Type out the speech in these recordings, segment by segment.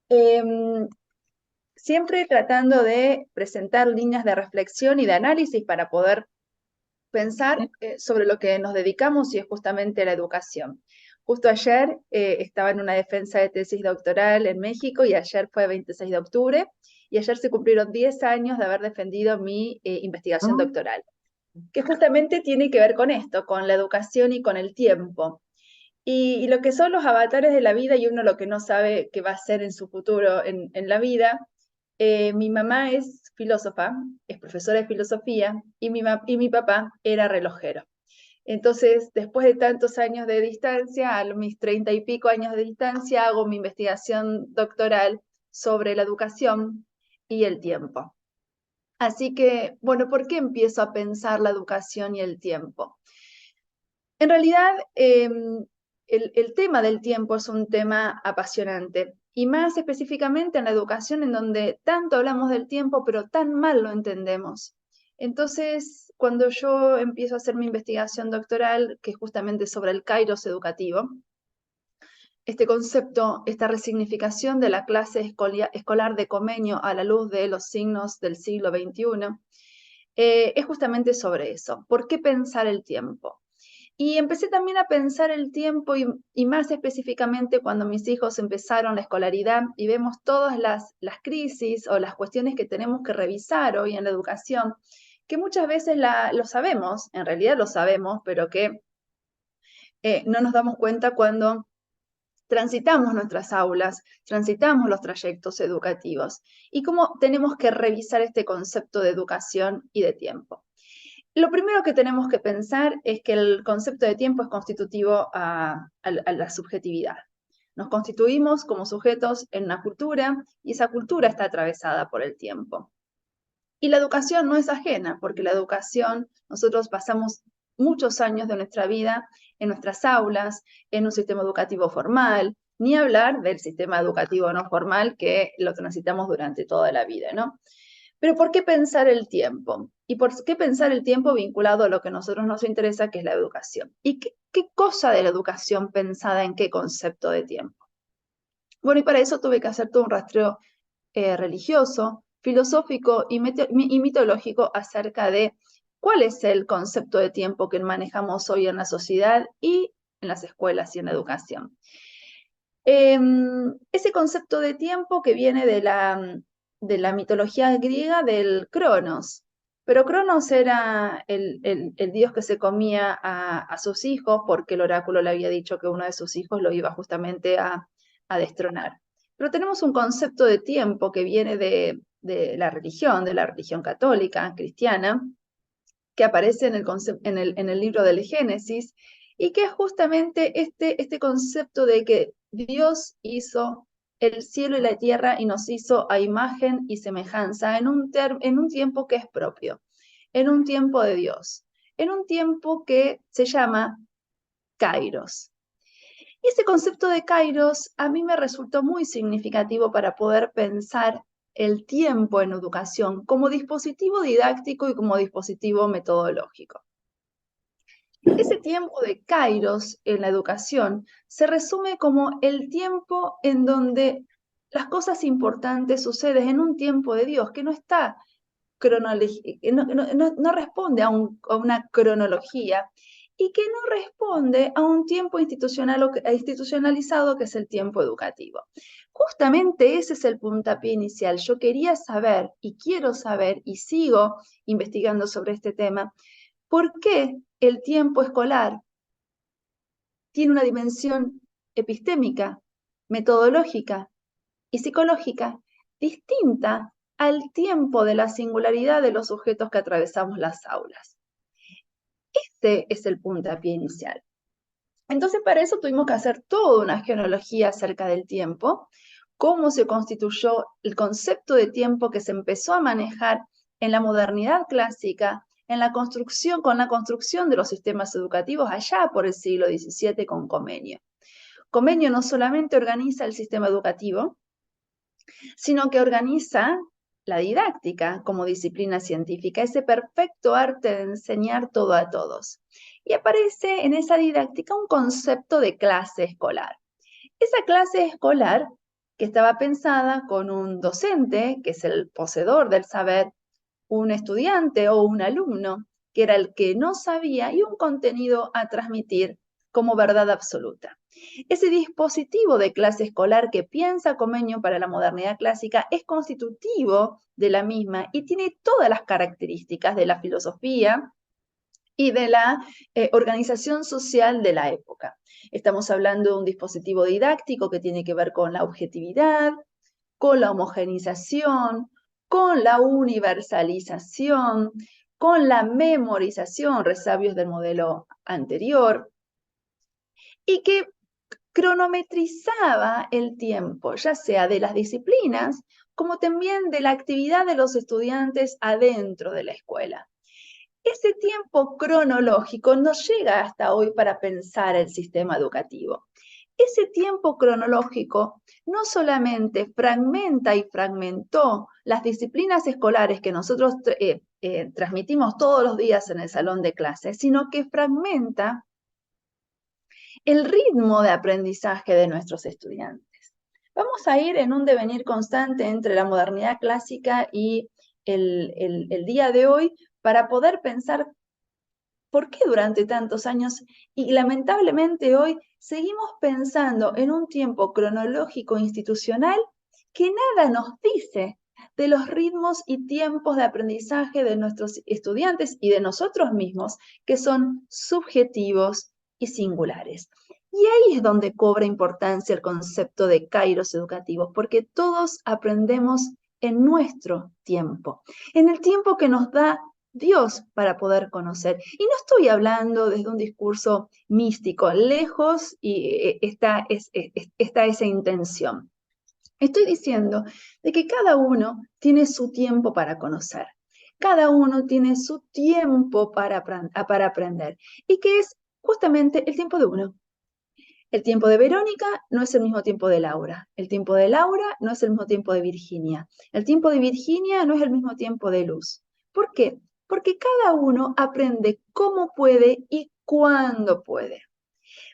Em, Siempre tratando de presentar líneas de reflexión y de análisis para poder pensar sobre lo que nos dedicamos y es justamente la educación. Justo ayer estaba en una defensa de tesis doctoral en México y ayer fue 26 de octubre y ayer se cumplieron 10 años de haber defendido mi investigación doctoral, que justamente tiene que ver con esto, con la educación y con el tiempo. Y lo que son los avatares de la vida y uno lo que no sabe qué va a ser en su futuro en la vida. Mi mamá es filósofa, es profesora de filosofía y mi papá era relojero. Entonces, después de tantos años de distancia, a mis 30 y pico años de distancia, hago mi investigación doctoral sobre la educación y el tiempo. Así que, bueno, ¿por qué empiezo a pensar la educación y el tiempo? En realidad, el tema del tiempo es un tema apasionante y más específicamente en la educación en donde tanto hablamos del tiempo pero tan mal lo entendemos. Entonces, cuando yo empiezo a hacer mi investigación doctoral, que es justamente sobre el kairos educativo, este concepto, esta resignificación de la clase escolar de Comenio a la luz de los signos del siglo XXI, es justamente sobre eso. ¿Por qué pensar el tiempo? Y empecé también a pensar el tiempo y más específicamente cuando mis hijos empezaron la escolaridad y vemos todas las crisis o las cuestiones que tenemos que revisar hoy en la educación, que muchas veces lo sabemos, en realidad lo sabemos, pero que no nos damos cuenta cuando transitamos nuestras aulas, transitamos los trayectos educativos y cómo tenemos que revisar este concepto de educación y de tiempo. Lo primero que tenemos que pensar es que el concepto de tiempo es constitutivo a la subjetividad. Nos constituimos como sujetos en una cultura y esa cultura está atravesada por el tiempo. Y la educación no es ajena, porque la educación, nosotros pasamos muchos años de nuestra vida en nuestras aulas, en un sistema educativo formal, ni hablar del sistema educativo no formal que lo transitamos durante toda la vida, ¿no? Pero ¿por qué pensar el tiempo? ¿Y por qué pensar el tiempo vinculado a lo que a nosotros nos interesa, que es la educación? ¿Y qué cosa de la educación pensada en qué concepto de tiempo? Bueno, y para eso tuve que hacer todo un rastreo religioso, filosófico y mitológico acerca de cuál es el concepto de tiempo que manejamos hoy en la sociedad y en las escuelas y en la educación. Ese concepto de tiempo que viene de la mitología griega del Cronos. Pero Cronos era el dios que se comía a sus hijos porque el oráculo le había dicho que uno de sus hijos lo iba justamente a destronar. Pero tenemos un concepto de tiempo que viene de la religión católica, cristiana, que aparece en el libro del Génesis, y que es justamente este concepto de que Dios hizo el cielo y la tierra y nos hizo a imagen y semejanza en un tiempo que es propio, en un tiempo de Dios, en un tiempo que se llama Kairos. Y ese concepto de Kairos a mí me resultó muy significativo para poder pensar el tiempo en educación como dispositivo didáctico y como dispositivo metodológico. Ese tiempo de Kairos en la educación se resume como el tiempo en donde las cosas importantes suceden en un tiempo de Dios, que no está no responde a una cronología y que no responde a un tiempo institucionalizado que es el tiempo educativo. Justamente ese es el puntapié inicial. Yo quería saber y quiero saber y sigo investigando sobre este tema, ¿por qué el tiempo escolar tiene una dimensión epistémica, metodológica y psicológica distinta al tiempo de la singularidad de los sujetos que atravesamos las aulas? Este es el puntapié inicial. Entonces, para eso tuvimos que hacer toda una genealogía acerca del tiempo, cómo se constituyó el concepto de tiempo que se empezó a manejar en la modernidad clásica, con la construcción de los sistemas educativos allá por el siglo XVII con Comenio. Comenio no solamente organiza el sistema educativo, sino que organiza la didáctica como disciplina científica, ese perfecto arte de enseñar todo a todos. Y aparece en esa didáctica un concepto de clase escolar. Esa clase escolar que estaba pensada con un docente, que es el poseedor del saber, un estudiante o un alumno, que era el que no sabía, y un contenido a transmitir como verdad absoluta. Ese dispositivo de clase escolar que piensa Comenio para la modernidad clásica es constitutivo de la misma y tiene todas las características de la filosofía y de la organización social de la época. Estamos hablando de un dispositivo didáctico que tiene que ver con la objetividad, con la homogeneización, con la universalización, con la memorización, resabios del modelo anterior, y que cronometrizaba el tiempo, ya sea de las disciplinas, como también de la actividad de los estudiantes adentro de la escuela. Ese tiempo cronológico nos llega hasta hoy para pensar el sistema educativo. Ese tiempo cronológico no solamente fragmenta y fragmentó las disciplinas escolares que nosotros transmitimos todos los días en el salón de clases, sino que fragmenta el ritmo de aprendizaje de nuestros estudiantes. Vamos a ir en un devenir constante entre la modernidad clásica y el día de hoy para poder pensar por qué durante tantos años y lamentablemente hoy seguimos pensando en un tiempo cronológico institucional que nada nos dice de los ritmos y tiempos de aprendizaje de nuestros estudiantes y de nosotros mismos, que son subjetivos y singulares. Y ahí es donde cobra importancia el concepto de kairos educativos, porque todos aprendemos en nuestro tiempo, en el tiempo que nos da Dios para poder conocer. Y no estoy hablando desde un discurso místico, lejos y está esa intención. Estoy diciendo de que cada uno tiene su tiempo para conocer, cada uno tiene su tiempo para aprender, y que es justamente el tiempo de uno. El tiempo de Verónica no es el mismo tiempo de Laura. El tiempo de Laura no es el mismo tiempo de Virginia. El tiempo de Virginia no es el mismo tiempo de Luz. ¿Por qué? Porque cada uno aprende cómo puede y cuándo puede.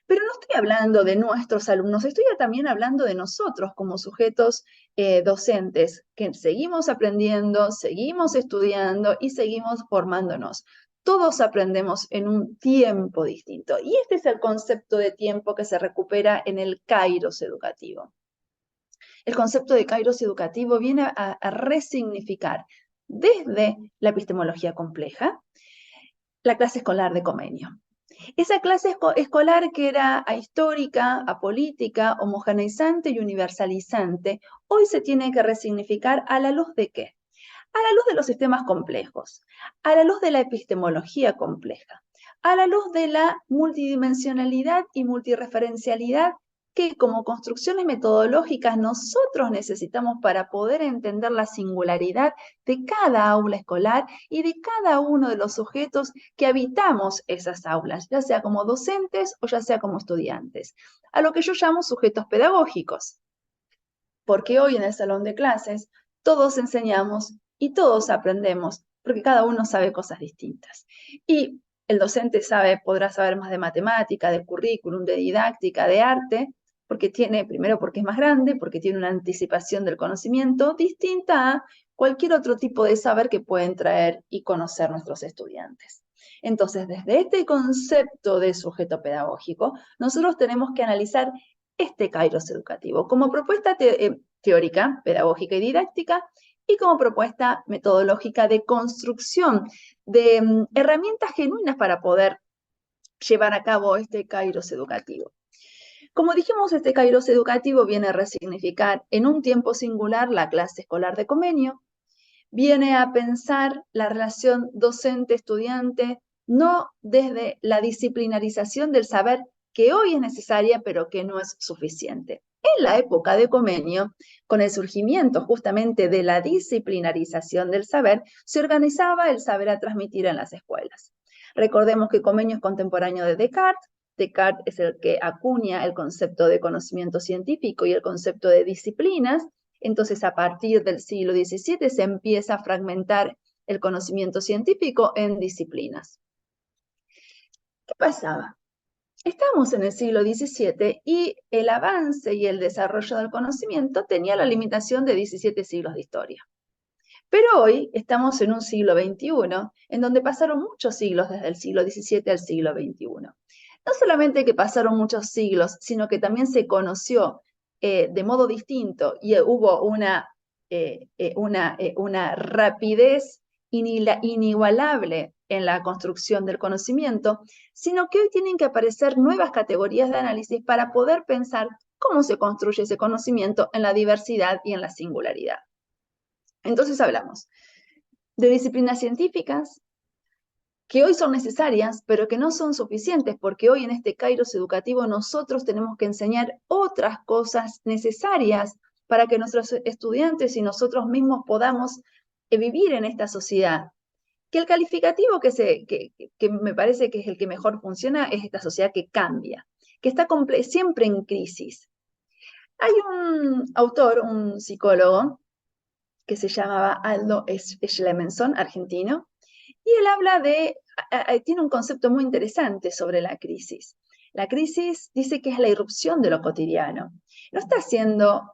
Pero no estoy hablando de nuestros alumnos, estoy también hablando de nosotros como sujetos docentes, que seguimos aprendiendo, seguimos estudiando y seguimos formándonos. Todos aprendemos en un tiempo distinto. Y este es el concepto de tiempo que se recupera en el kairos educativo. El concepto de kairos educativo viene a resignificar desde la epistemología compleja la clase escolar de Comenio. Esa clase escolar que era ahistórica, apolítica, homogeneizante y universalizante, hoy se tiene que resignificar ¿a la luz de qué? A la luz de los sistemas complejos, a la luz de la epistemología compleja, a la luz de la multidimensionalidad y multireferencialidad que como construcciones metodológicas nosotros necesitamos para poder entender la singularidad de cada aula escolar y de cada uno de los sujetos que habitamos esas aulas, ya sea como docentes o ya sea como estudiantes, a lo que yo llamo sujetos pedagógicos. Porque hoy en el salón de clases todos enseñamos y todos aprendemos, porque cada uno sabe cosas distintas. Y el docente podrá saber más de matemática, de currículum, de didáctica, de arte, porque primero porque es más grande, porque tiene una anticipación del conocimiento distinta a cualquier otro tipo de saber que pueden traer y conocer nuestros estudiantes. Entonces, desde este concepto de sujeto pedagógico, nosotros tenemos que analizar este kairos educativo como propuesta teórica, pedagógica y didáctica, y como propuesta metodológica de construcción de herramientas genuinas para poder llevar a cabo este kairos educativo. Como dijimos, este kairos educativo viene a resignificar en un tiempo singular la clase escolar de Comenio, viene a pensar la relación docente-estudiante no desde la disciplinarización del saber que hoy es necesaria, pero que no es suficiente. En la época de Comenio, con el surgimiento justamente de la disciplinarización del saber, se organizaba el saber a transmitir en las escuelas. Recordemos que Comenio es contemporáneo de Descartes. Descartes es el que acuña el concepto de conocimiento científico y el concepto de disciplinas. Entonces, a partir del siglo XVII se empieza a fragmentar el conocimiento científico en disciplinas. ¿Qué pasaba? Estamos en el siglo XVII y el avance y el desarrollo del conocimiento tenía la limitación de 17 siglos de historia. Pero hoy estamos en un siglo XXI, en donde pasaron muchos siglos desde el siglo XVII al siglo XXI. No solamente que pasaron muchos siglos, sino que también se conoció de modo distinto y hubo una rapidez inigualable en la construcción del conocimiento, sino que hoy tienen que aparecer nuevas categorías de análisis para poder pensar cómo se construye ese conocimiento en la diversidad y en la singularidad. Entonces hablamos de disciplinas científicas que hoy son necesarias, pero que no son suficientes, porque hoy en este kairos educativo nosotros tenemos que enseñar otras cosas necesarias para que nuestros estudiantes y nosotros mismos podamos vivir en esta sociedad. Que el calificativo que me parece que es el que mejor funciona es esta sociedad que cambia, que está siempre en crisis. Hay un autor, un psicólogo, que se llamaba Aldo Schlemenson, argentino, y él habla tiene un concepto muy interesante sobre la crisis. La crisis dice que es la irrupción de lo cotidiano. No está haciendo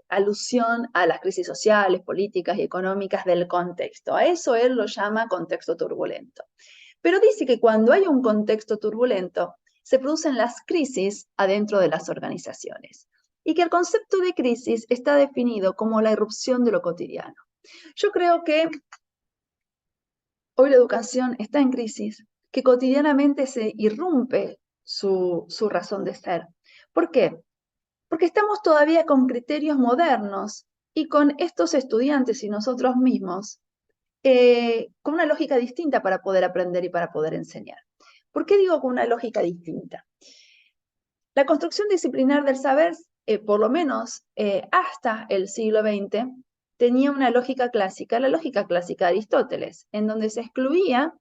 alusión a las crisis sociales, políticas y económicas del contexto. A eso él lo llama contexto turbulento. Pero dice que cuando hay un contexto turbulento, se producen las crisis adentro de las organizaciones y que el concepto de crisis está definido como la irrupción de lo cotidiano. Yo creo que hoy la educación está en crisis, que cotidianamente se irrumpe su razón de ser. ¿Por qué? Porque estamos todavía con criterios modernos y con estos estudiantes y nosotros mismos, con una lógica distinta para poder aprender y para poder enseñar. ¿Por qué digo con una lógica distinta? La construcción disciplinar del saber, por lo menos hasta el siglo XX, tenía una lógica clásica, la lógica clásica de Aristóteles, en donde se excluía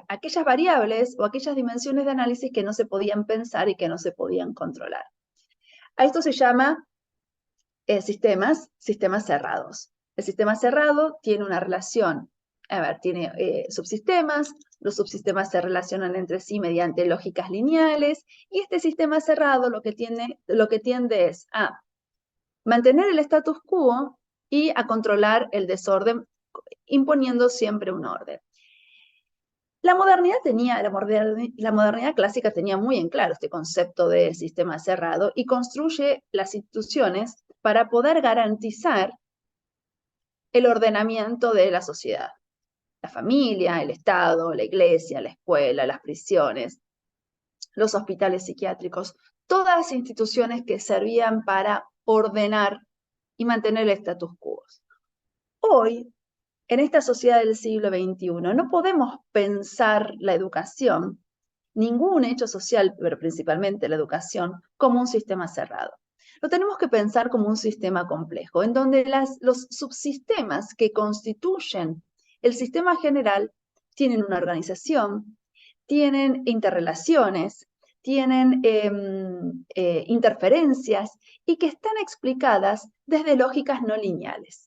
aquellas variables o aquellas dimensiones de análisis que no se podían pensar y que no se podían controlar. A esto se llama sistemas cerrados. El sistema cerrado tiene una relación, tiene subsistemas, los subsistemas se relacionan entre sí mediante lógicas lineales, y este sistema cerrado lo que tiende es a mantener el status quo y a controlar el desorden, imponiendo siempre un orden. La modernidad clásica tenía muy en claro este concepto de sistema cerrado y construye las instituciones para poder garantizar el ordenamiento de la sociedad. La familia, el Estado, la iglesia, la escuela, las prisiones, los hospitales psiquiátricos, todas instituciones que servían para ordenar y mantener el status quo. Hoy, en esta sociedad del siglo XXI, no podemos pensar la educación, ningún hecho social, pero principalmente la educación, como un sistema cerrado. Lo tenemos que pensar como un sistema complejo, en donde los subsistemas que constituyen el sistema general tienen una organización, tienen interrelaciones, tienen interferencias y que están explicadas desde lógicas no lineales.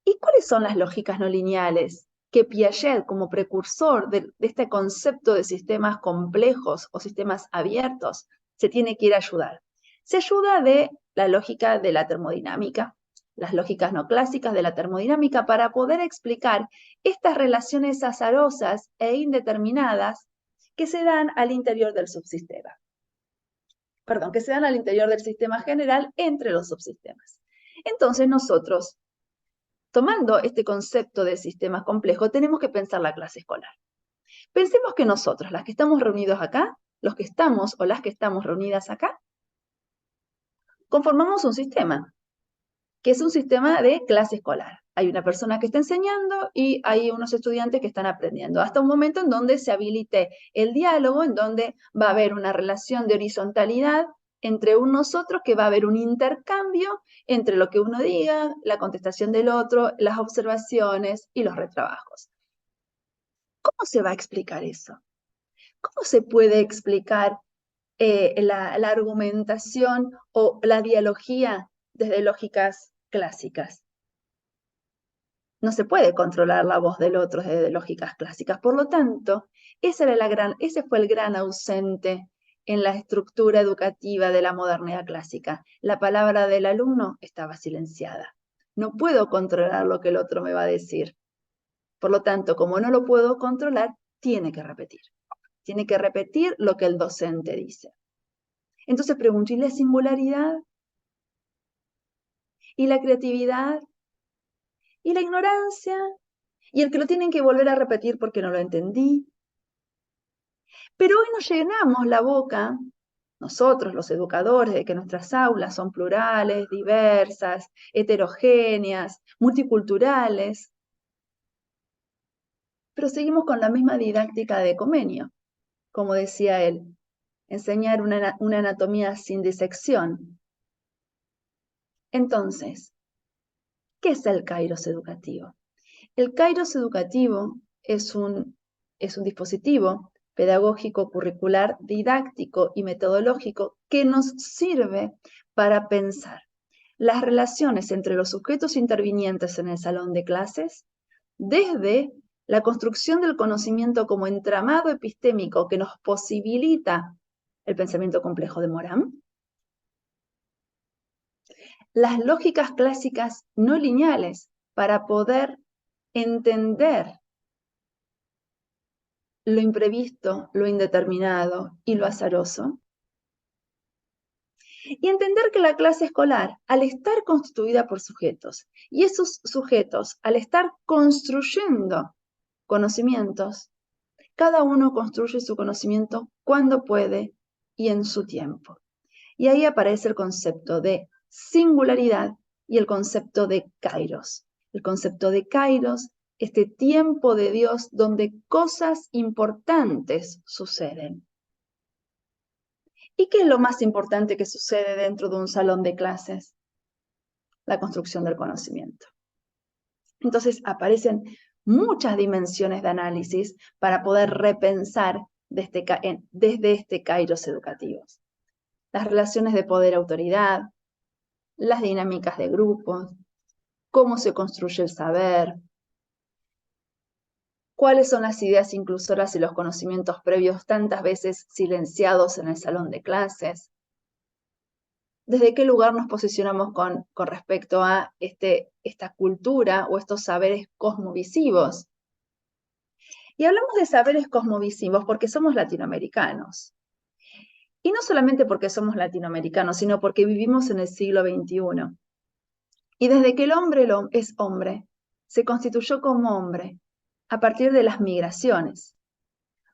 ¿Y cuáles son las lógicas no lineales que Piaget, como precursor de este concepto de sistemas complejos o sistemas abiertos, se tiene que ir a ayudar? Se ayuda de la lógica de la termodinámica, las lógicas no clásicas de la termodinámica, para poder explicar estas relaciones azarosas e indeterminadas que se dan al interior del subsistema. Perdón, que se dan al interior del sistema general entre los subsistemas. Entonces nosotros, tomando este concepto de sistema complejo, tenemos que pensar la clase escolar. Pensemos que nosotros, las que estamos reunidos acá, los que estamos o las que estamos reunidas acá, conformamos un sistema, que es un sistema de clase escolar. Hay una persona que está enseñando y hay unos estudiantes que están aprendiendo, hasta un momento en donde se habilite el diálogo, en donde va a haber una relación de horizontalidad entre nosotros, que va a haber un intercambio entre lo que uno diga, la contestación del otro, las observaciones y los retrabajos. ¿Cómo se va a explicar eso? ¿Cómo se puede explicar la argumentación o la dialogía desde lógicas clásicas? no se puede controlar la voz del otro desde lógicas clásicas. Por lo tanto, ese fue el gran ausente en la estructura educativa de la modernidad clásica. La palabra del alumno estaba silenciada. No puedo controlar lo que el otro me va a decir. Por lo tanto, como no lo puedo controlar, tiene que repetir. Tiene que repetir lo que el docente dice. Entonces pregunto, ¿y la singularidad? ¿Y la creatividad? ¿Y la ignorancia? ¿Y el que lo tienen que volver a repetir porque no lo entendí? Pero hoy nos llenamos la boca, nosotros los educadores, de que nuestras aulas son plurales, diversas, heterogéneas, multiculturales, pero seguimos con la misma didáctica de Comenio, como decía él, enseñar una anatomía sin disección. Entonces, ¿qué es el kairos educativo? El kairos educativo es un dispositivo pedagógico, curricular, didáctico y metodológico que nos sirve para pensar las relaciones entre los sujetos intervinientes en el salón de clases, desde la construcción del conocimiento como entramado epistémico que nos posibilita el pensamiento complejo de Morán, las lógicas clásicas no lineales para poder entender lo imprevisto, lo indeterminado y lo azaroso. Y entender que la clase escolar, al estar constituida por sujetos, y esos sujetos, al estar construyendo conocimientos, cada uno construye su conocimiento cuando puede y en su tiempo. Y ahí aparece el concepto de singularidad y el concepto de kairos. El concepto de kairos, este tiempo de Dios donde cosas importantes suceden. ¿Y qué es lo más importante que sucede dentro de un salón de clases? La construcción del conocimiento. Entonces aparecen muchas dimensiones de análisis para poder repensar desde este kairos educativos. Las relaciones de poder-autoridad, las dinámicas de grupos, cómo se construye el saber, cuáles son las ideas inclusoras y los conocimientos previos tantas veces silenciados en el salón de clases, desde qué lugar nos posicionamos con respecto a esta cultura o estos saberes cosmovisivos. Y hablamos de saberes cosmovisivos porque somos latinoamericanos. Y no solamente porque somos latinoamericanos, sino porque vivimos en el siglo XXI. Y desde que el hombre es hombre, se constituyó como hombre a partir de las migraciones.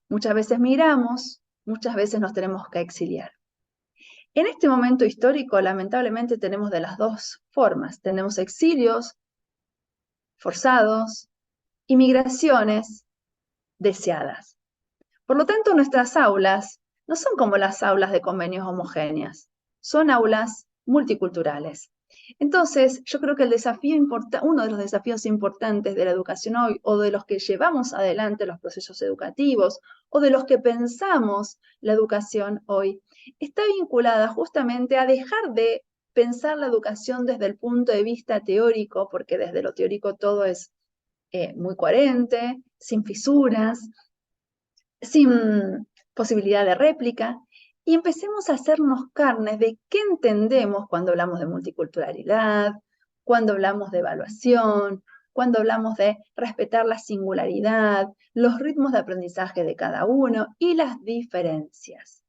Muchas veces migramos, muchas veces nos tenemos que exiliar. En este momento histórico, lamentablemente, tenemos de las dos formas. Tenemos exilios forzados y migraciones deseadas. Por lo tanto, nuestras aulas no son como las aulas de convenios homogéneas, son aulas multiculturales. Entonces, yo creo que uno de los desafíos importantes de la educación hoy, o de los que llevamos adelante los procesos educativos, o de los que pensamos la educación hoy, está vinculada justamente a dejar de pensar la educación desde el punto de vista teórico, porque desde lo teórico todo es muy coherente, sin fisuras, sin posibilidad de réplica, y empecemos a hacernos carnes de qué entendemos cuando hablamos de multiculturalidad, cuando hablamos de evaluación, cuando hablamos de respetar la singularidad, los ritmos de aprendizaje de cada uno y las diferencias.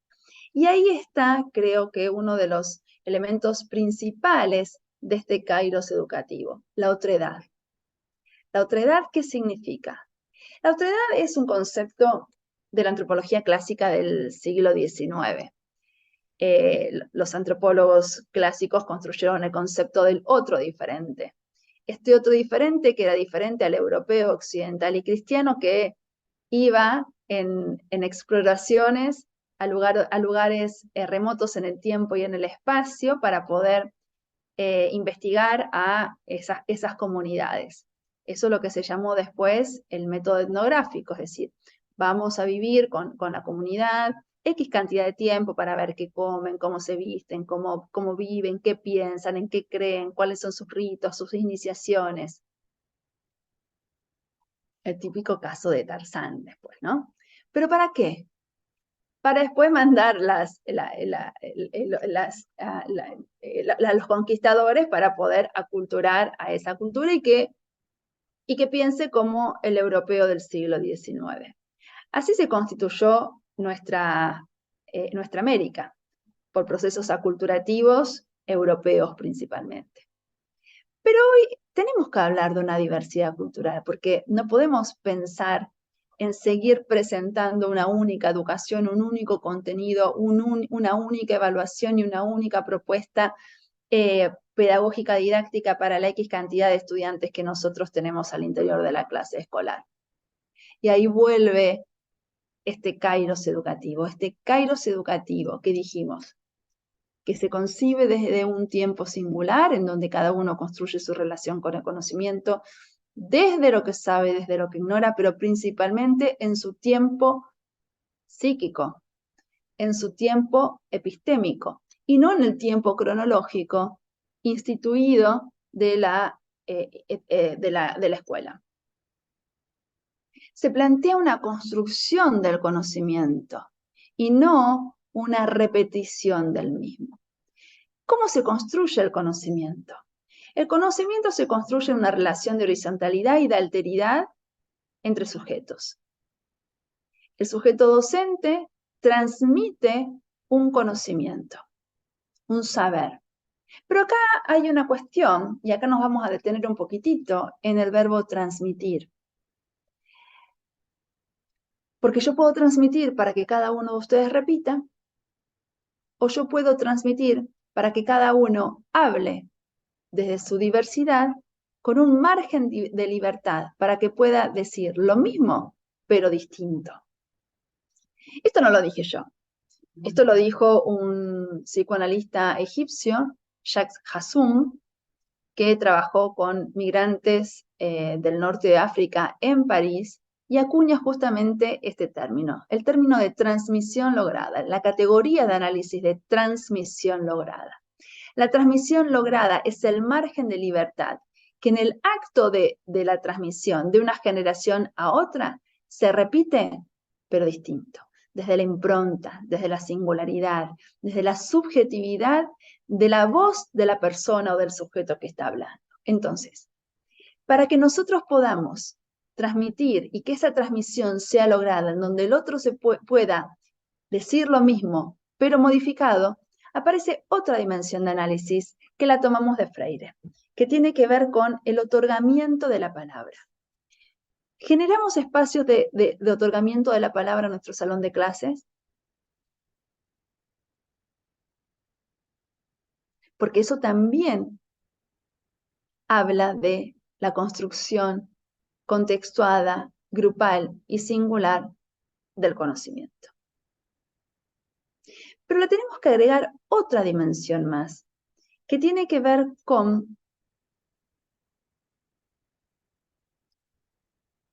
Y ahí está, creo que, uno de los elementos principales de este kairos educativo, la otredad. ¿La otredad qué significa? La otredad es un concepto de la antropología clásica del siglo XIX. Los antropólogos clásicos construyeron el concepto del otro diferente. Este otro diferente, que era diferente al europeo, occidental y cristiano, que iba en exploraciones a lugares remotos en el tiempo y en el espacio para poder investigar a esas comunidades. Eso es lo que se llamó después el método etnográfico, es decir, vamos a vivir con la comunidad X cantidad de tiempo para ver qué comen, cómo se visten, cómo viven, qué piensan, en qué creen, cuáles son sus ritos, sus iniciaciones. el típico caso de Tarzán después, ¿no? ¿Pero para qué? Para después mandar los conquistadores para poder aculturar a esa cultura y que piense como el europeo del siglo XIX. Así se constituyó nuestra América, por procesos aculturativos europeos principalmente. Pero hoy tenemos que hablar de una diversidad cultural, porque no podemos pensar en seguir presentando una única educación, un único contenido, una única evaluación y una única propuesta pedagógica didáctica para la X cantidad de estudiantes que nosotros tenemos al interior de la clase escolar. Y ahí vuelve este kairos educativo que dijimos, que se concibe desde un tiempo singular, en donde cada uno construye su relación con el conocimiento, desde lo que sabe, desde lo que ignora, pero principalmente en su tiempo psíquico, en su tiempo epistémico, y no en el tiempo cronológico instituido de la escuela. Se plantea una construcción del conocimiento y no una repetición del mismo. ¿Cómo se construye el conocimiento? El conocimiento se construye en una relación de horizontalidad y de alteridad entre sujetos. El sujeto docente transmite un conocimiento, un saber. Pero acá hay una cuestión, y acá nos vamos a detener un poquitito en el verbo transmitir. Porque yo puedo transmitir para que cada uno de ustedes repita, o yo puedo transmitir para que cada uno hable desde su diversidad con un margen de libertad para que pueda decir lo mismo, pero distinto. Esto no lo dije yo. Esto lo dijo un psicoanalista egipcio, Jacques Hassoum, que trabajó con migrantes del norte de África en París y acuña justamente este término, el término de transmisión lograda, la categoría de análisis de transmisión lograda. La transmisión lograda es el margen de libertad que en el acto de la transmisión de una generación a otra se repite, pero distinto, desde la impronta, desde la singularidad, desde la subjetividad de la voz de la persona o del sujeto que está hablando. Entonces, para que nosotros podamos transmitir y que esa transmisión sea lograda, en donde el otro se pueda decir lo mismo, pero modificado, aparece otra dimensión de análisis que la tomamos de Freire, que tiene que ver con el otorgamiento de la palabra. ¿Generamos espacios de otorgamiento de la palabra en nuestro salón de clases? Porque eso también habla de la construcción contextuada, grupal y singular del conocimiento. Pero le tenemos que agregar otra dimensión más, que tiene que ver con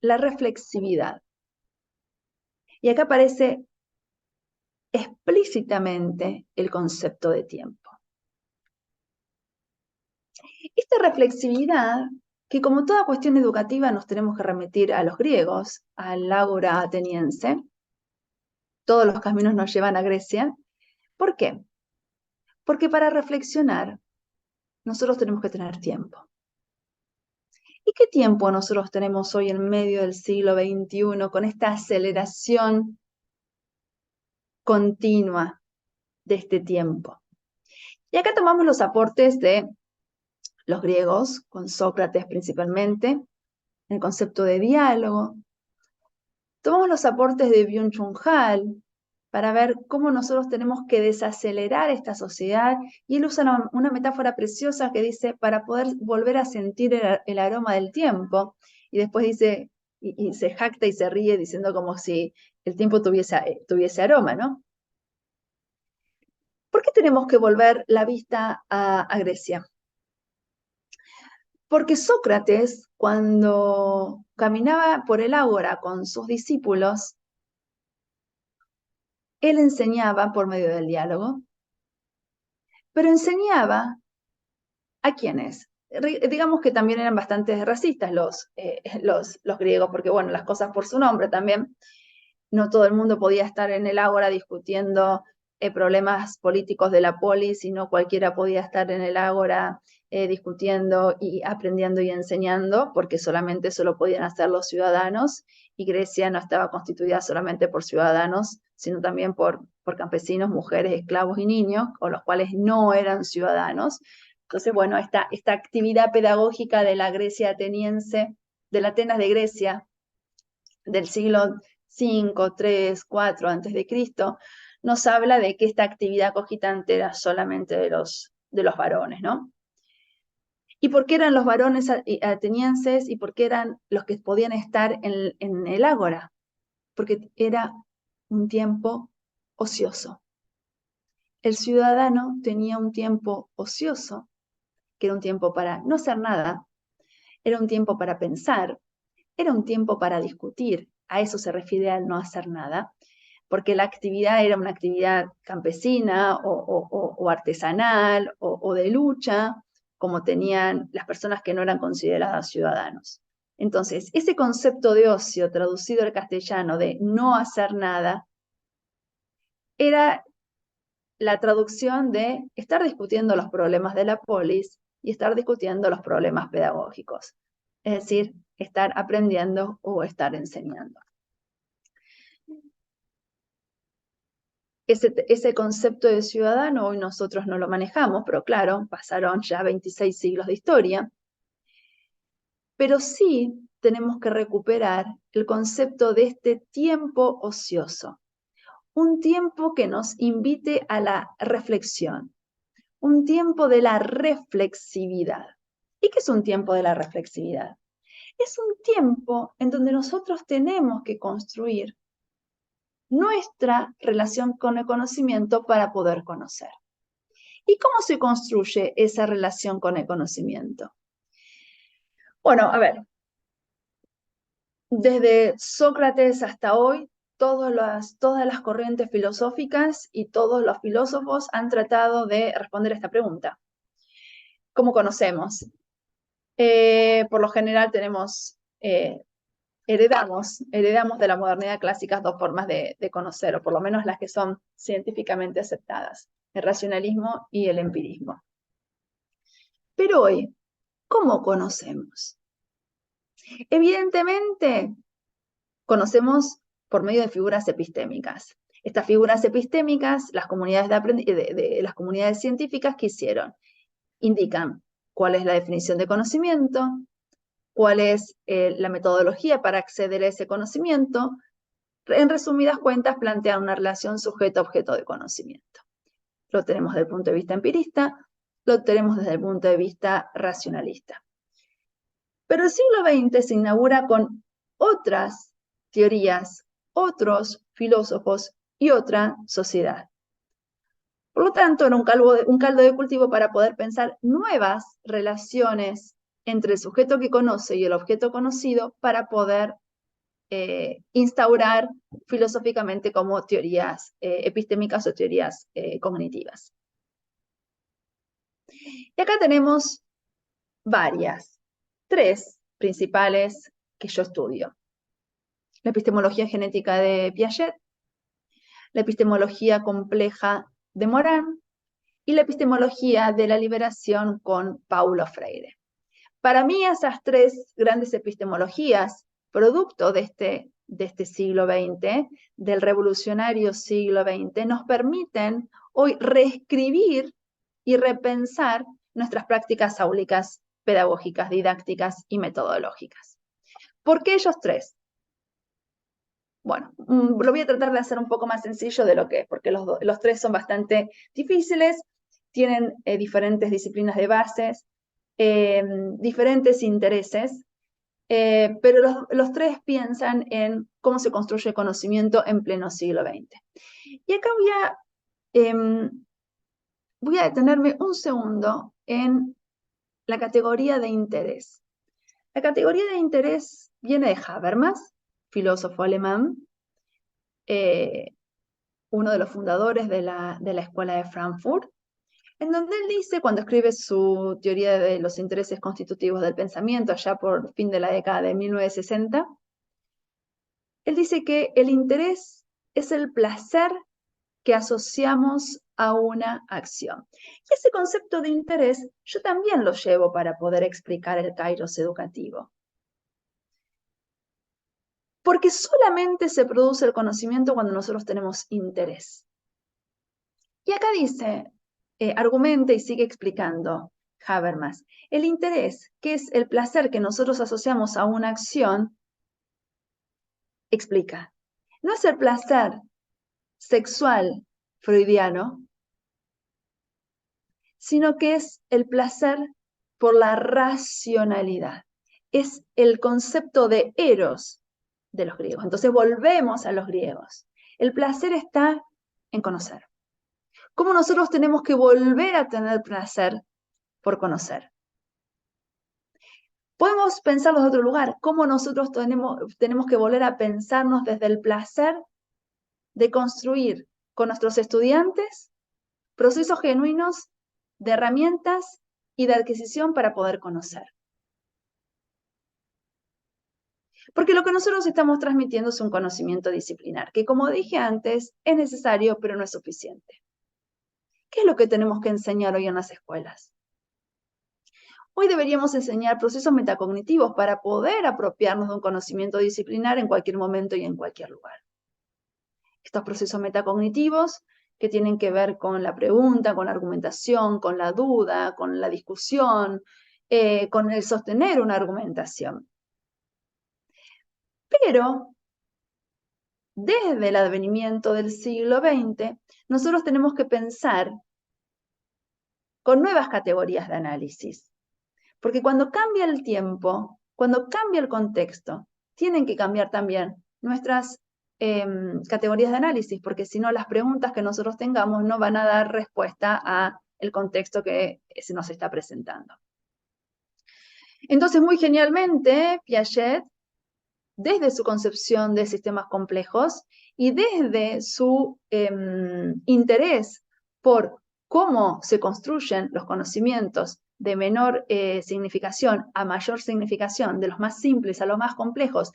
la reflexividad. Y acá aparece explícitamente el concepto de tiempo. Esta reflexividad, que como toda cuestión educativa nos tenemos que remitir a los griegos, al ágora ateniense, todos los caminos nos llevan a Grecia. ¿Por qué? Porque para reflexionar nosotros tenemos que tener tiempo. ¿Y qué tiempo nosotros tenemos hoy en medio del siglo XXI con esta aceleración continua de este tiempo? Y acá tomamos los aportes de los griegos, con Sócrates principalmente, el concepto de diálogo. Tomamos los aportes de Byung-Chul Han para ver cómo nosotros tenemos que desacelerar esta sociedad, y él usa una metáfora preciosa que dice, para poder volver a sentir el aroma del tiempo, y después dice, y se jacta y se ríe diciendo como si el tiempo tuviese aroma, ¿no? ¿Por qué tenemos que volver la vista a Grecia? Porque Sócrates, cuando caminaba por el ágora con sus discípulos, él enseñaba por medio del diálogo, pero enseñaba ¿a quiénes? digamos que también eran bastante racistas los griegos, porque bueno, las cosas por su nombre también. No todo el mundo podía estar en el ágora discutiendo problemas políticos de la polis, sino cualquiera podía estar en el ágora discutiendo y aprendiendo y enseñando, porque solamente eso lo podían hacer los ciudadanos, y Grecia no estaba constituida solamente por ciudadanos, sino también por campesinos, mujeres, esclavos y niños, o los cuales no eran ciudadanos. Entonces, bueno, esta actividad pedagógica de la Grecia ateniense, de la Atenas de Grecia, del siglo 5, 3, 4 antes de Cristo, nos habla de que esta actividad cogitante era solamente de los varones, ¿no? ¿Y por qué eran los varones atenienses y por qué eran los que podían estar en el ágora? Porque era un tiempo ocioso. El ciudadano tenía un tiempo ocioso, que era un tiempo para no hacer nada, era un tiempo para pensar, era un tiempo para discutir. A eso se refiere al no hacer nada, porque la actividad era una actividad campesina o artesanal o de lucha, como tenían las personas que no eran consideradas ciudadanos. Entonces, ese concepto de ocio traducido al castellano de no hacer nada era la traducción de estar discutiendo los problemas de la polis y estar discutiendo los problemas pedagógicos, es decir, estar aprendiendo o estar enseñando. Ese concepto de ciudadano hoy nosotros no lo manejamos, pero claro, pasaron ya 26 siglos de historia, pero sí tenemos que recuperar el concepto de este tiempo ocioso, un tiempo que nos invite a la reflexión, un tiempo de la reflexividad. ¿Y qué es un tiempo de la reflexividad? Es un tiempo en donde nosotros tenemos que construir nuestra relación con el conocimiento para poder conocer. ¿Y cómo se construye esa relación con el conocimiento? Bueno, a ver, desde Sócrates hasta hoy, todas las corrientes filosóficas y todos los filósofos han tratado de responder a esta pregunta. ¿Cómo conocemos? Por lo general heredamos de la modernidad clásica dos formas de conocer, o por lo menos las que son científicamente aceptadas, el racionalismo y el empirismo. Pero hoy, ¿cómo conocemos? Evidentemente, conocemos por medio de figuras epistémicas. Estas figuras epistémicas, las comunidades, las comunidades científicas, ¿qué hicieron? Indican cuál es la definición de conocimiento, cuál es la metodología para acceder a ese conocimiento. En resumidas cuentas, plantean una relación sujeto-objeto de conocimiento. Lo tenemos desde el punto de vista empirista, lo tenemos desde el punto de vista racionalista. Pero el siglo XX se inaugura con otras teorías, otros filósofos y otra sociedad. Por lo tanto, era un caldo de cultivo para poder pensar nuevas relaciones entre el sujeto que conoce y el objeto conocido para poder instaurar filosóficamente como teorías epistémicas o teorías cognitivas. Y acá tenemos tres principales que yo estudio. La epistemología genética de Piaget, la epistemología compleja de Morán y la epistemología de la liberación con Paulo Freire. Para mí esas tres grandes epistemologías, producto de este siglo XX, del revolucionario siglo XX, nos permiten hoy reescribir y repensar nuestras prácticas áulicas, pedagógicas, didácticas y metodológicas. ¿Por qué ellos tres? Bueno, lo voy a tratar de hacer un poco más sencillo de lo que es, porque los tres son bastante difíciles, tienen diferentes disciplinas de bases, diferentes intereses, pero los tres piensan en cómo se construye conocimiento en pleno siglo XX. Y acá voy a detenerme un segundo en la categoría de interés. La categoría de interés viene de Habermas, filósofo alemán, uno de los fundadores de la Escuela de Frankfurt, en donde él dice, cuando escribe su teoría de los intereses constitutivos del pensamiento, allá por fin de la década de 1960, él dice que el interés es el placer que asociamos a una acción. Y ese concepto de interés yo también lo llevo para poder explicar el kairos educativo. Porque solamente se produce el conocimiento cuando nosotros tenemos interés. Y acá dice, argumenta y sigue explicando Habermas, el interés, que es el placer que nosotros asociamos a una acción, explica, no es el placer sexual freudiano, sino que es el placer por la racionalidad. Es el concepto de eros de los griegos. Entonces volvemos a los griegos. El placer está en conocer. ¿Cómo nosotros tenemos que volver a tener placer por conocer? Podemos pensarlo de otro lugar. ¿Cómo nosotros tenemos que volver a pensarnos desde el placer de construir con nuestros estudiantes procesos genuinos de herramientas y de adquisición para poder conocer? Porque lo que nosotros estamos transmitiendo es un conocimiento disciplinar, que como dije antes, es necesario, pero no es suficiente. ¿Qué es lo que tenemos que enseñar hoy en las escuelas? Hoy deberíamos enseñar procesos metacognitivos para poder apropiarnos de un conocimiento disciplinar en cualquier momento y en cualquier lugar. Estos procesos metacognitivos que tienen que ver con la pregunta, con la argumentación, con la duda, con la discusión, con el sostener una argumentación. Pero desde el advenimiento del siglo XX, nosotros tenemos que pensar con nuevas categorías de análisis. Porque cuando cambia el tiempo, cuando cambia el contexto, tienen que cambiar también nuestras categorías de análisis, porque si no, las preguntas que nosotros tengamos no van a dar respuesta al contexto que se nos está presentando. Entonces, muy genialmente, Piaget, desde su concepción de sistemas complejos y desde su interés por cómo se construyen los conocimientos de menor significación a mayor significación, de los más simples a los más complejos,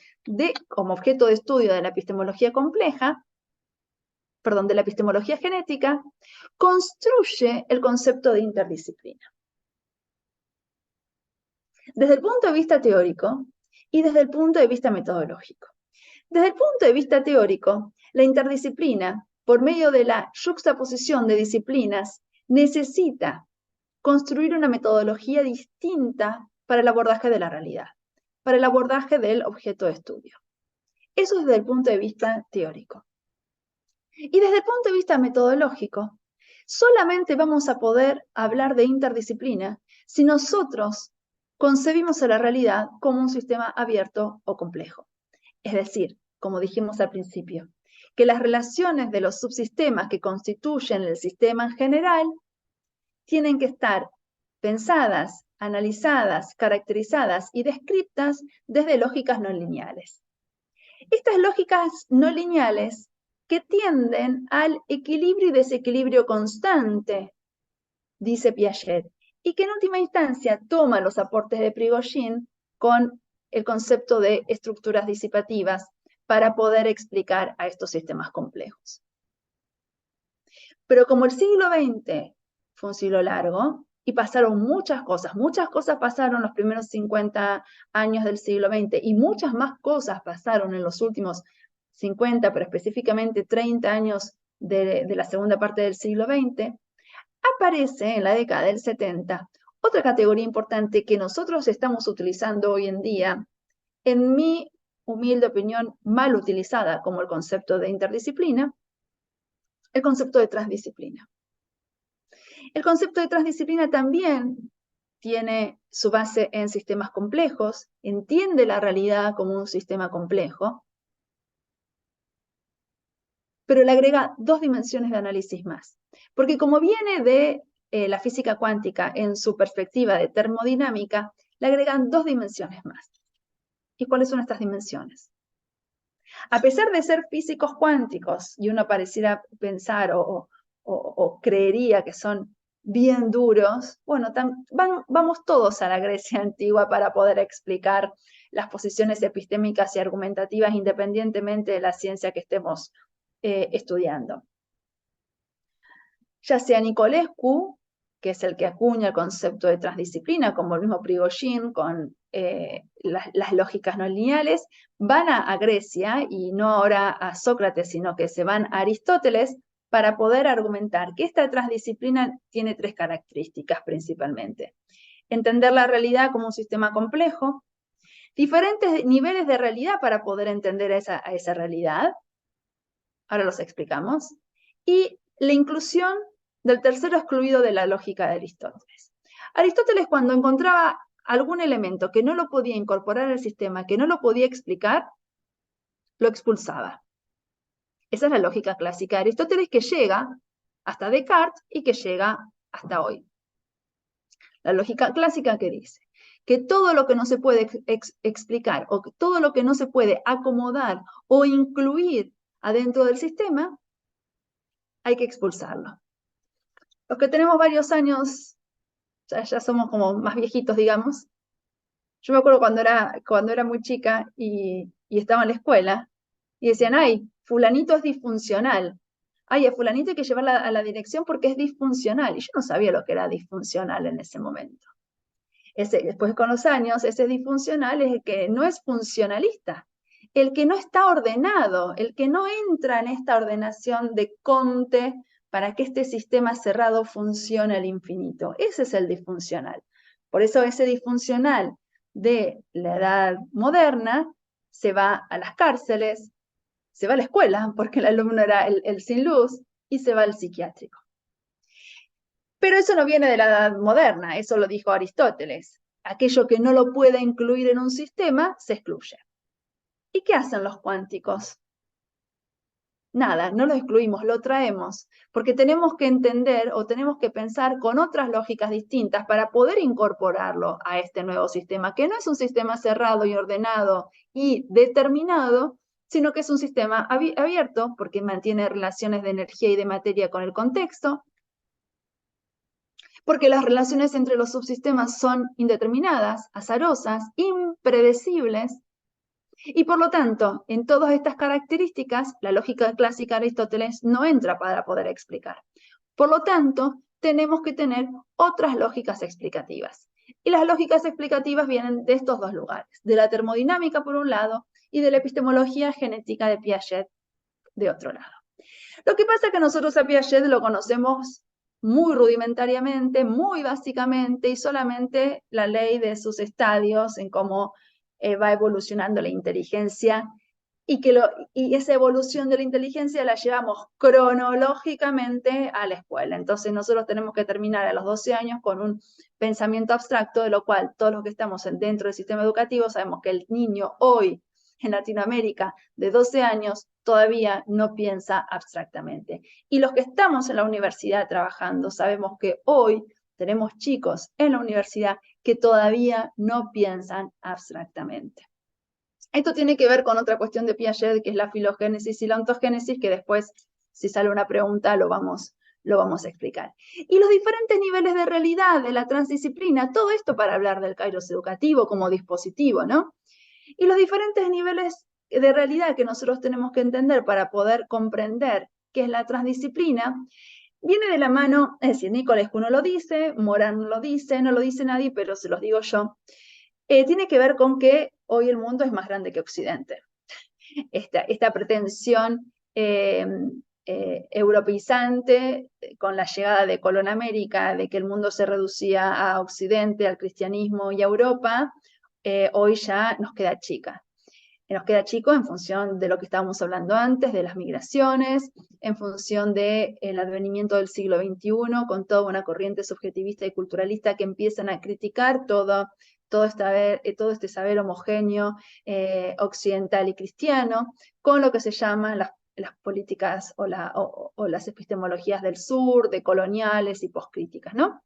como objeto de estudio de la epistemología compleja, perdón, de la epistemología genética, construye el concepto de interdisciplina. Desde el punto de vista teórico y desde el punto de vista metodológico. Desde el punto de vista teórico, la interdisciplina, por medio de la yuxtaposición de disciplinas, necesita construir una metodología distinta para el abordaje de la realidad, para el abordaje del objeto de estudio. Eso desde el punto de vista teórico. Y desde el punto de vista metodológico, solamente vamos a poder hablar de interdisciplina si nosotros concebimos a la realidad como un sistema abierto o complejo. Es decir, como dijimos al principio, que las relaciones de los subsistemas que constituyen el sistema en general tienen que estar pensadas, analizadas, caracterizadas y descritas desde lógicas no lineales. Estas lógicas no lineales que tienden al equilibrio y desequilibrio constante, dice Piaget, y que en última instancia toma los aportes de Prigogine con el concepto de estructuras disipativas para poder explicar a estos sistemas complejos. Pero como el siglo XX fue un siglo largo y pasaron muchas cosas pasaron los primeros 50 años del siglo XX y muchas más cosas pasaron en los últimos 50, pero específicamente 30 años de la segunda parte del siglo XX, aparece en la década del 70 otra categoría importante que nosotros estamos utilizando hoy en día, en mi humilde opinión, mal utilizada como el concepto de interdisciplina, el concepto de transdisciplina. El concepto de transdisciplina también tiene su base en sistemas complejos, entiende la realidad como un sistema complejo, pero le agrega dos dimensiones de análisis más. Porque como viene de la física cuántica en su perspectiva de termodinámica, le agregan dos dimensiones más. ¿Y cuáles son estas dimensiones? A pesar de ser físicos cuánticos, y uno pareciera pensar o creería que son bien duros, bueno, vamos todos a la Grecia antigua para poder explicar las posiciones epistémicas y argumentativas independientemente de la ciencia que estemos estudiando. Ya sea Nicolescu, que es el que acuña el concepto de transdisciplina, como el mismo Prigogine con las lógicas no lineales, van a Grecia, y no ahora a Sócrates, sino que se van a Aristóteles, para poder argumentar que esta transdisciplina tiene tres características principalmente. Entender la realidad como un sistema complejo, diferentes niveles de realidad para poder entender a esa realidad, ahora los explicamos, y la inclusión del tercero excluido de la lógica de Aristóteles. Aristóteles, cuando encontraba algún elemento que no lo podía incorporar al sistema, que no lo podía explicar, lo expulsaba. Esa es la lógica clásica de Aristóteles, que llega hasta Descartes y que llega hasta hoy. La lógica clásica que dice que todo lo que no se puede explicar o todo lo que no se puede acomodar o incluir adentro del sistema, hay que expulsarlo. Los que tenemos varios años, ya somos como más viejitos, digamos. Yo me acuerdo cuando era muy chica y estaba en la escuela y decían, ay, fulanito es disfuncional. Ay, a fulanito hay que llevarla a la dirección porque es disfuncional. Y yo no sabía lo que era disfuncional en ese momento. Después con los años, ese disfuncional es el que no es funcionalista, el que no está ordenado, el que no entra en esta ordenación de Comte para que este sistema cerrado funcione al infinito. Ese es el disfuncional. Por eso ese disfuncional de la edad moderna se va a las cárceles, se va a la escuela, porque el alumno era el sin luz, y se va al psiquiátrico. Pero eso no viene de la edad moderna, eso lo dijo Aristóteles. Aquello que no lo puede incluir en un sistema, se excluye. ¿Y qué hacen los cuánticos? Nada, no lo excluimos, lo traemos, porque tenemos que entender o tenemos que pensar con otras lógicas distintas para poder incorporarlo a este nuevo sistema, que no es un sistema cerrado y ordenado y determinado, sino que es un sistema abierto, porque mantiene relaciones de energía y de materia con el contexto, porque las relaciones entre los subsistemas son indeterminadas, azarosas, impredecibles, y por lo tanto, en todas estas características, la lógica clásica de Aristóteles no entra para poder explicar. Por lo tanto, tenemos que tener otras lógicas explicativas. Y las lógicas explicativas vienen de estos dos lugares, de la termodinámica por un lado y de la epistemología genética de Piaget de otro lado. Lo que pasa es que nosotros a Piaget lo conocemos muy rudimentariamente, muy básicamente, y solamente la ley de sus estadios en cómo va evolucionando la inteligencia, y esa evolución de la inteligencia la llevamos cronológicamente a la escuela. Entonces nosotros tenemos que terminar a los 12 años con un pensamiento abstracto, de lo cual todos los que estamos dentro del sistema educativo sabemos que el niño hoy en Latinoamérica de 12 años todavía no piensa abstractamente. Y los que estamos en la universidad trabajando sabemos que hoy tenemos chicos en la universidad que todavía no piensan abstractamente. Esto tiene que ver con otra cuestión de Piaget, que es la filogénesis y la ontogénesis, que después, si sale una pregunta, lo vamos a explicar. Y los diferentes niveles de realidad de la transdisciplina, todo esto para hablar del kairos educativo como dispositivo, ¿no? Y los diferentes niveles de realidad que nosotros tenemos que entender para poder comprender qué es la transdisciplina, viene de la mano, es decir, Nicolescu no lo dice, Morán no lo dice nadie, pero se los digo yo. Tiene que ver con que hoy el mundo es más grande que Occidente. Esta pretensión europeizante con la llegada de Colón a América, de que el mundo se reducía a Occidente, al cristianismo y a Europa, hoy ya nos queda chica. Nos queda chico en función de lo que estábamos hablando antes, de las migraciones, en función del advenimiento del siglo XXI, con toda una corriente subjetivista y culturalista que empiezan a criticar todo este saber homogéneo occidental y cristiano, con lo que se llaman las políticas o las epistemologías del sur, de coloniales y poscríticas, ¿no?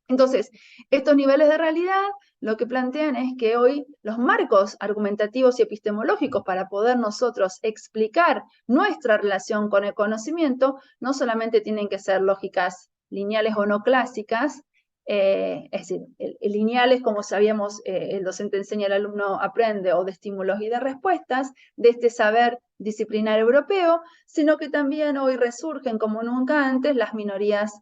Entonces, estos niveles de realidad lo que plantean es que hoy los marcos argumentativos y epistemológicos para poder nosotros explicar nuestra relación con el conocimiento no solamente tienen que ser lógicas lineales o no clásicas, es decir, lineales, como sabíamos, el docente enseña, el alumno aprende, o de estímulos y de respuestas, de este saber disciplinar europeo, sino que también hoy resurgen como nunca antes las minorías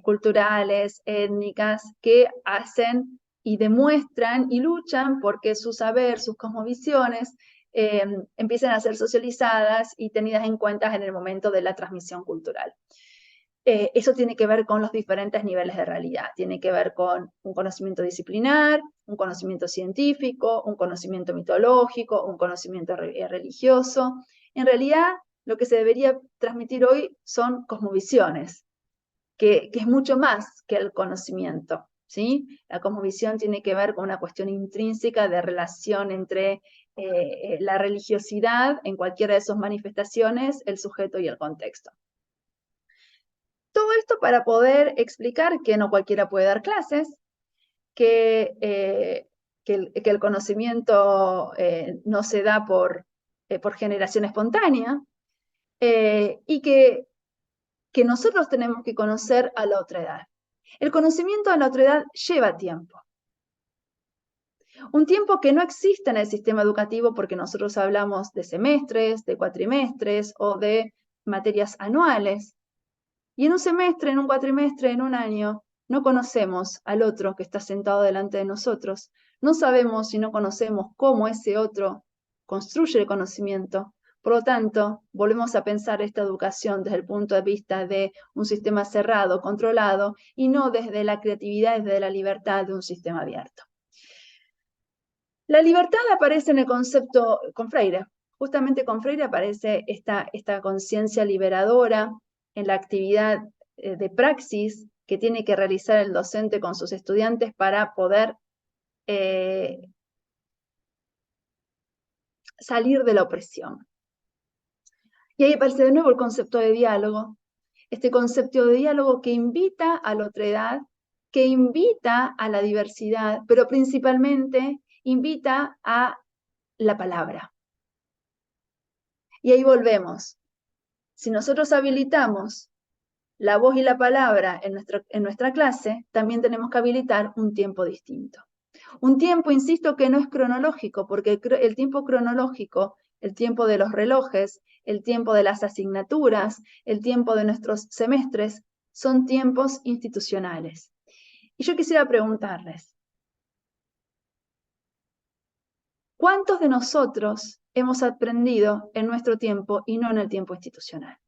culturales, étnicas, que hacen y demuestran y luchan porque su saber, sus cosmovisiones, empiecen a ser socializadas y tenidas en cuenta en el momento de la transmisión cultural. Eso tiene que ver con los diferentes niveles de realidad, tiene que ver con un conocimiento disciplinar, un conocimiento científico, un conocimiento mitológico, un conocimiento religioso. En realidad, lo que se debería transmitir hoy son cosmovisiones, que es mucho más que el conocimiento, ¿sí? La cosmovisión tiene que ver con una cuestión intrínseca de relación entre la religiosidad en cualquiera de sus manifestaciones, el sujeto y el contexto. Todo esto para poder explicar que no cualquiera puede dar clases, que el conocimiento no se da por generación espontánea, y que nosotros tenemos que conocer a la otra edad. El conocimiento a la otra edad lleva tiempo. Un tiempo que no existe en el sistema educativo porque nosotros hablamos de semestres, de cuatrimestres o de materias anuales. Y en un semestre, en un cuatrimestre, en un año, no conocemos al otro que está sentado delante de nosotros. No sabemos y no conocemos cómo ese otro construye el conocimiento. Por lo tanto, volvemos a pensar esta educación desde el punto de vista de un sistema cerrado, controlado, y no desde la creatividad, desde la libertad de un sistema abierto. La libertad aparece en el concepto con Freire. Justamente con Freire aparece esta conciencia liberadora en la actividad de praxis que tiene que realizar el docente con sus estudiantes para poder salir de la opresión. Y ahí aparece de nuevo el concepto de diálogo, este concepto de diálogo que invita a la otredad, que invita a la diversidad, pero principalmente invita a la palabra. Y ahí volvemos. Si nosotros habilitamos la voz y la palabra en nuestra clase, también tenemos que habilitar un tiempo distinto. Un tiempo, insisto, que no es cronológico, porque el tiempo cronológico, el tiempo de los relojes, el tiempo de las asignaturas, el tiempo de nuestros semestres, son tiempos institucionales. Y yo quisiera preguntarles, ¿cuántos de nosotros hemos aprendido en nuestro tiempo y no en el tiempo institucional?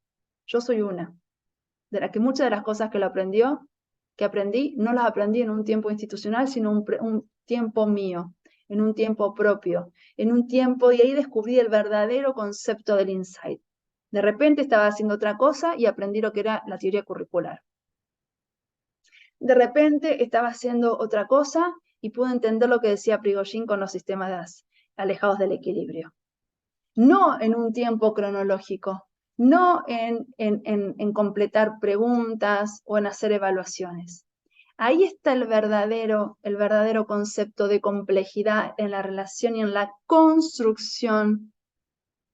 Yo soy una, de la que muchas de las cosas que aprendí, no las aprendí en un tiempo institucional, sino un tiempo mío, en un tiempo propio, en un tiempo, y ahí descubrí el verdadero concepto del insight. De repente estaba haciendo otra cosa y aprendí lo que era la teoría curricular. De repente estaba haciendo otra cosa y pude entender lo que decía Prigogine con los sistemas alejados del equilibrio. No en un tiempo cronológico, no en completar preguntas o en hacer evaluaciones. Ahí está el verdadero concepto de complejidad en la relación y en la construcción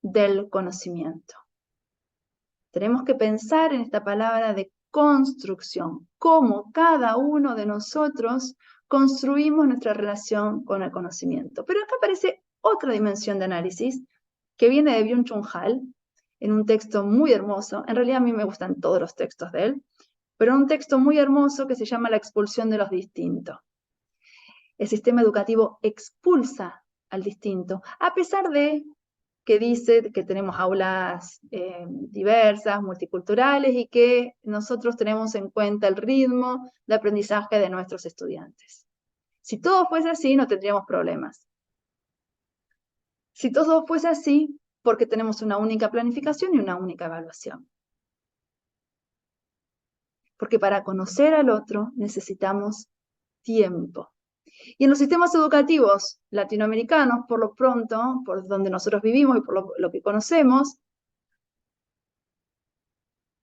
del conocimiento. Tenemos que pensar en esta palabra de construcción, cómo cada uno de nosotros construimos nuestra relación con el conocimiento. Pero acá aparece otra dimensión de análisis que viene de Byung-Chul Han, en un texto muy hermoso. En realidad a mí me gustan todos los textos de él, pero un texto muy hermoso que se llama La expulsión de los distintos. El sistema educativo expulsa al distinto, a pesar de que dice que tenemos aulas diversas, multiculturales, y que nosotros tenemos en cuenta el ritmo de aprendizaje de nuestros estudiantes. Si todo fuese así, no tendríamos problemas. Si todo fuese así, porque tenemos una única planificación y una única evaluación. Porque para conocer al otro necesitamos tiempo. Y en los sistemas educativos latinoamericanos, por lo pronto, por donde nosotros vivimos y por lo que conocemos,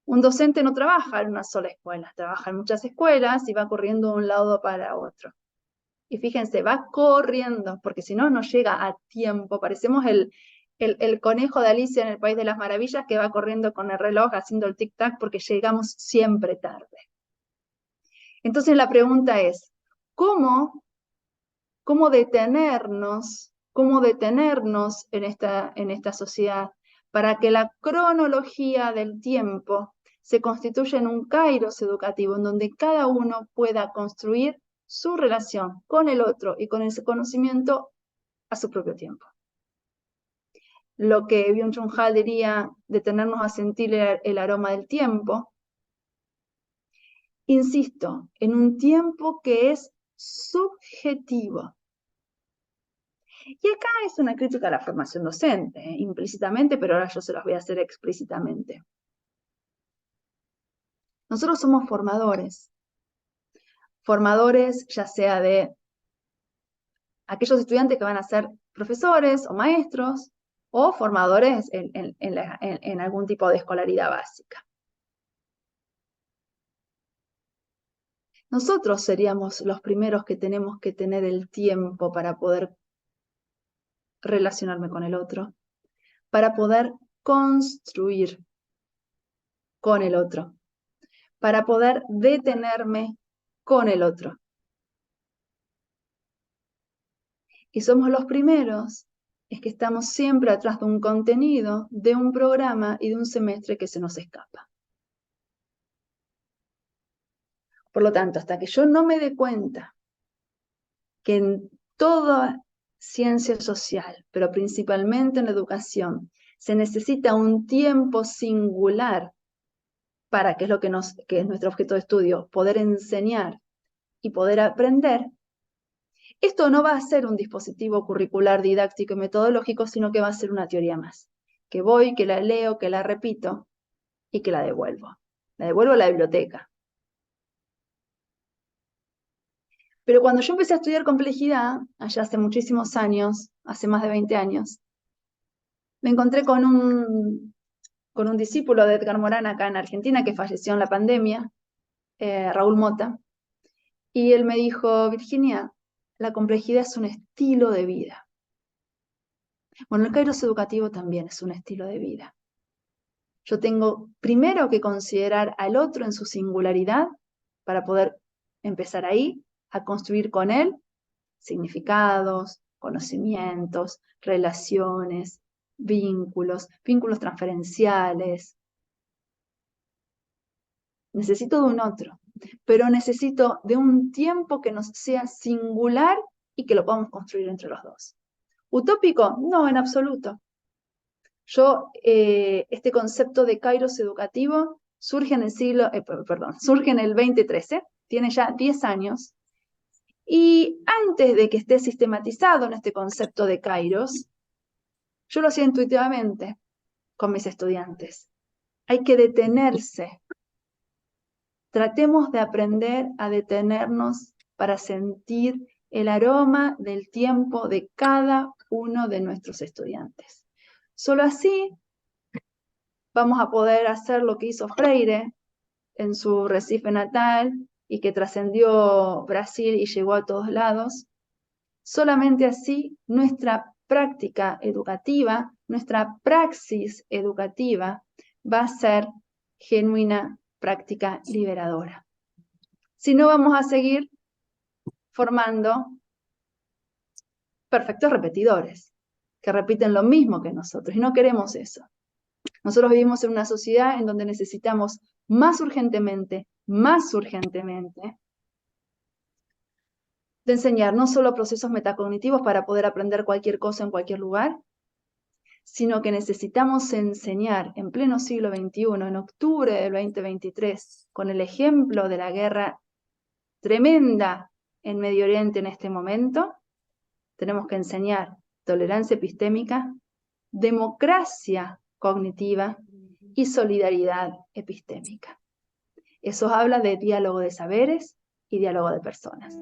un docente no trabaja en una sola escuela, trabaja en muchas escuelas y va corriendo de un lado para otro. Y fíjense, va corriendo, porque si no, no llega a tiempo. Parecemos el conejo de Alicia en el País de las Maravillas que va corriendo con el reloj haciendo el tic-tac porque llegamos siempre tarde. Entonces la pregunta es, ¿cómo detenernos en esta sociedad para que la cronología del tiempo se constituya en un kairos educativo en donde cada uno pueda construir su relación con el otro y con ese conocimiento a su propio tiempo? Lo que Byung-Chul Han diría, detenernos a sentir el aroma del tiempo, insisto, en un tiempo que es subjetivo. Y acá es una crítica a la formación docente, implícitamente, pero ahora yo se los voy a hacer explícitamente. Nosotros somos formadores ya sea de aquellos estudiantes que van a ser profesores o maestros, o formadores en algún tipo de escolaridad básica. Nosotros seríamos los primeros que tenemos que tener el tiempo para poder relacionarme con el otro, para poder construir con el otro, para poder detenerme con el otro. Y somos los primeros, es que estamos siempre atrás de un contenido, de un programa y de un semestre que se nos escapa. Por lo tanto, hasta que yo no me dé cuenta que en toda ciencia social, pero principalmente en la educación, se necesita un tiempo singular para, que es lo que es nuestro objeto de estudio, poder enseñar y poder aprender. Esto no va a ser un dispositivo curricular didáctico y metodológico, sino que va a ser una teoría más. Que voy, que la leo, que la repito y que la devuelvo. La devuelvo a la biblioteca. Pero cuando yo empecé a estudiar complejidad, allá hace muchísimos años, hace más de 20 años, me encontré con un discípulo de Edgar Morán acá en Argentina que falleció en la pandemia, Raúl Mota, y él me dijo, Virginia, la complejidad es un estilo de vida. Bueno, el kairos educativo también es un estilo de vida. Yo tengo primero que considerar al otro en su singularidad para poder empezar ahí a construir con él significados, conocimientos, relaciones, vínculos transferenciales. Necesito de un otro, pero necesito de un tiempo que nos sea singular y que lo podamos construir entre los dos. ¿Utópico? No, en absoluto. Este concepto de kairos educativo surge en el 2013, tiene ya 10 años, y antes de que esté sistematizado en este concepto de kairos, yo lo hacía intuitivamente con mis estudiantes. Hay que detenerse. Tratemos de aprender a detenernos para sentir el aroma del tiempo de cada uno de nuestros estudiantes. Solo así vamos a poder hacer lo que hizo Freire en su Recife natal y que trascendió Brasil y llegó a todos lados. Solamente así nuestra práctica educativa, nuestra praxis educativa va a ser genuina práctica liberadora. Si no, vamos a seguir formando perfectos repetidores, que repiten lo mismo que nosotros, y no queremos eso. Nosotros vivimos en una sociedad en donde necesitamos más urgentemente, de enseñar no solo procesos metacognitivos para poder aprender cualquier cosa en cualquier lugar, sino que necesitamos enseñar en pleno siglo XXI, en octubre del 2023, con el ejemplo de la guerra tremenda en Medio Oriente en este momento, tenemos que enseñar tolerancia epistémica, democracia cognitiva y solidaridad epistémica. Eso habla de diálogo de saberes y diálogo de personas.